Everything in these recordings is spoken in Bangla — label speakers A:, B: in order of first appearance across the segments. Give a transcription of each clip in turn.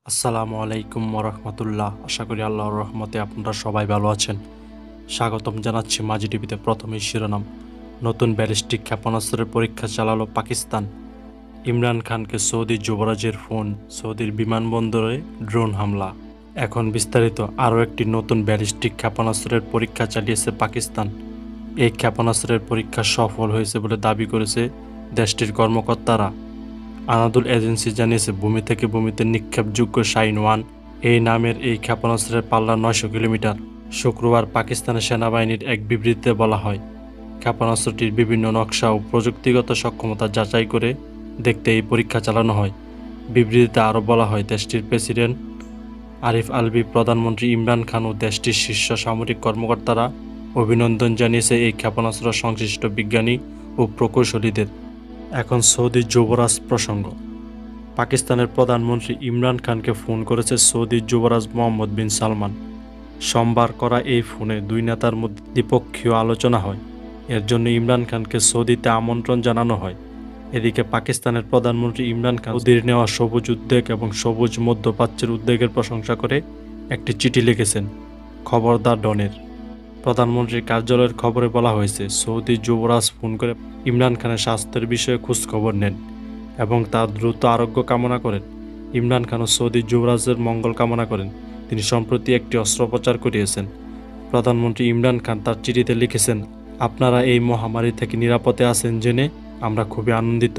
A: আসসালামু আলাইকুম ওরহমতুল্লাহ। আশা করি আল্লাহর রহমতে আপনারা সবাই ভালো আছেন। স্বাগতম জানাচ্ছি মাঝি টিভিতে। প্রথমেই শিরোনাম। নতুন ব্যালিস্টিক ক্ষেপণাস্ত্রের পরীক্ষা চালালো পাকিস্তান। ইমরান খানকে সৌদি যুবরাজের ফোন, সৌদির বিমানবন্দরে ড্রোন হামলা। এখন বিস্তারিত। আরও একটি নতুন ব্যালিস্টিক ক্ষেপণাস্ত্রের পরীক্ষা চালিয়েছে পাকিস্তান। এই ক্ষেপণাস্ত্রের পরীক্ষা সফল হয়েছে বলে দাবি করেছে দেশটির কর্মকর্তারা। আনাদুল এজেন্সি জানিয়েছে, ভূমি থেকে ভূমিতে নিক্ষেপযোগ্য শাহিন-1 এই নামের এই ক্ষেপণাস্ত্রের পাল্লা ৯০০ কিলোমিটার। শুক্রবার পাকিস্তানের সেনাবাহিনীর এক বিবৃতিতে বলা হয়, ক্ষেপণাস্ত্রটির বিভিন্ন নকশা ও প্রযুক্তিগত সক্ষমতা যাচাই করে দেখতে এই পরীক্ষা চালানো হয়। বিবৃতিতে আরও বলা হয়, দেশটির প্রেসিডেন্ট আরিফ আলভি, প্রধানমন্ত্রী ইমরান খান ও দেশটির শীর্ষ সামরিক কর্মকর্তারা অভিনন্দন জানিয়েছে এই ক্ষেপণাস্ত্র সংশ্লিষ্ট বিজ্ঞানী ও প্রকৌশলীদের। এখন সৌদি যুবরাজ প্রসঙ্গ। পাকিস্তানের প্রধানমন্ত্রী ইমরান খানকে ফোন করেছে সৌদি যুবরাজ মোহাম্মদ বিন সালমান। সোমবার করা এই ফোনে দুই নেতার মধ্যে দ্বিপক্ষীয় আলোচনা হয়। এর জন্য ইমরান খানকে সৌদিতে আমন্ত্রণ জানানো হয়। এদিকে পাকিস্তানের প্রধানমন্ত্রী ইমরান খান সৌদির নেওয়া সবুজ উদ্বেগ এবং সবুজ মধ্যপ্রাচ্যের উদ্বেগের প্রশংসা করে একটি চিঠি লিখেছেন। খবরদার ডনের। প্রধানমন্ত্রীর কার্যালয়ের খবরে বলা হয়েছে, সৌদি যুবরাজ ফোন করে ইমরান খানের স্বাস্থ্যের বিষয়ে খোঁজখবর নেন এবং তার দ্রুত আরোগ্য কামনা করেন। ইমরান খানও সৌদি যুবরাজের মঙ্গল কামনা করেন। তিনি সম্প্রতি একটি অস্ত্রোপচার করিয়েছেন। প্রধানমন্ত্রী ইমরান খান তার চিঠিতে লিখেছেন, আপনারা এই মহামারী থেকে নিরাপদে আছেন জেনে আমরা খুবই আনন্দিত।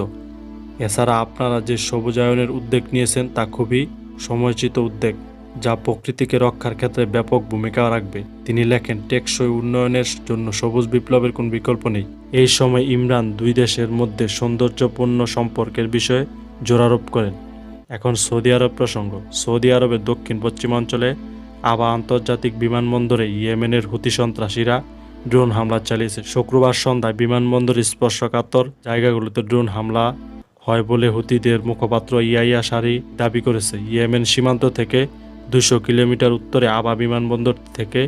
A: এছাড়া আপনারা যে সবুজায়নের উদ্যোগ নিয়েছেন তা খুবই সময়োচিত উদ্যোগ, যা প্রকৃতিকে রক্ষার ক্ষেত্রে ব্যাপক ভূমিকা রাখবে। তিনি লেখেন, টেকসই উন্নয়নের জন্য সবুজ বিপ্লবের কোনো বিকল্প নেই। এই সময় ইমরান দুই দেশের মধ্যে সৌন্দর্যপূর্ণ সম্পর্কের বিষয়ে জোরারোপ করেন। এখন সৌদি আরব প্রসঙ্গ। সৌদি আরবের দক্ষিণ পশ্চিমাঞ্চলে আবা আন্তর্জাতিক বিমানবন্দরে ইয়েমেনের হুতি সন্ত্রাসীরা ড্রোন হামলা চালিয়েছে। শুক্রবার সন্ধ্যায় বিমানবন্দরের স্পর্শকাতর জায়গাগুলোতে ড্রোন হামলা হয় বলে হুতিদের মুখপাত্র ইয়াইয়া সারি দাবি করেছে। ইয়েমেন সীমান্ত থেকে ২০০ কিলোমিটার উত্তরে আবা বিমানবন্দর থেকে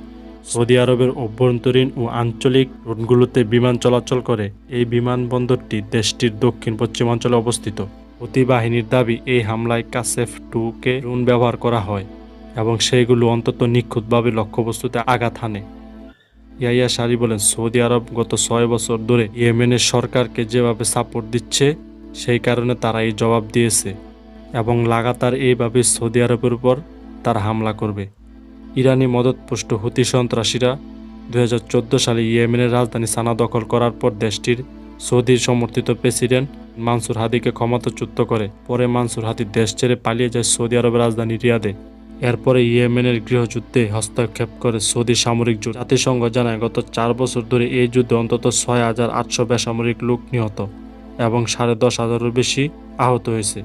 A: সৌদি আরবের অভ্যন্তরীণ ও আঞ্চলিক রুটগুলোতে বিমান চলাচল করে। এই বিমানবন্দরটি দেশটির দক্ষিণ পশ্চিমাঞ্চলে অবস্থিত। হুতি বাহিনীর দাবি, এই হামলায় কাসেফ-2 ড্রোন ব্যবহার করা হয় এবং সেইগুলো অন্তত নিখুঁতভাবে লক্ষ্যবস্তুতে আঘাত হানে। ইয়াইয়া সারি বলেন, সৌদি আরব গত ৬ বছর ধরে ইয়েমেনের সরকারকে যেভাবে সাপোর্ট দিচ্ছে, সেই কারণে তারা এই জবাব দিয়েছে এবং লাগাতার এইভাবে সৌদি আরবের উপর তারা হামলা করবে। ইরানি মদতপুষ্ট হুতি সন্ত্রাসীরা ২০১৪ সালে ইয়েমেনের রাজধানী সানা দখল করার পর দেশটির সৌদির সমর্থিত প্রেসিডেন্ট মানসুর হাদিকে ক্ষমতাচ্যুত করে। পরে মানসুর হাদি দেশ ছেড়ে পালিয়ে যায় সৌদি আরবের রাজধানী রিয়াদে। এরপরে ইয়েমেনের গৃহযুদ্ধে হস্তক্ষেপ করে সৌদি সামরিক জোট। জাতিসংঘ জানায়, গত ৪ বছর ধরে এই যুদ্ধে অন্তত ৬,৮০০ বেসামরিক লোক নিহত এবং ১০,৫০০-এরও বেশি আহত হয়েছে।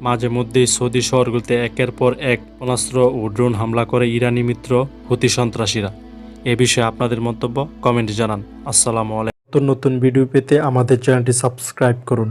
A: মাঝে মধ্যেই সৌদি শহরগুলোতে একের পর এক ক্ষেপণাস্ত্র ও ড্রোন হামলা করে ইরানি মিত্র হুতি সন্ত্রাসীরা। এ বিষয়ে আপনাদের মন্তব্য কমেন্টে জানান। আসসালামু আলাইকুম। নতুন ভিডিও পেতে আমাদের চ্যানেলটি সাবস্ক্রাইব করুন।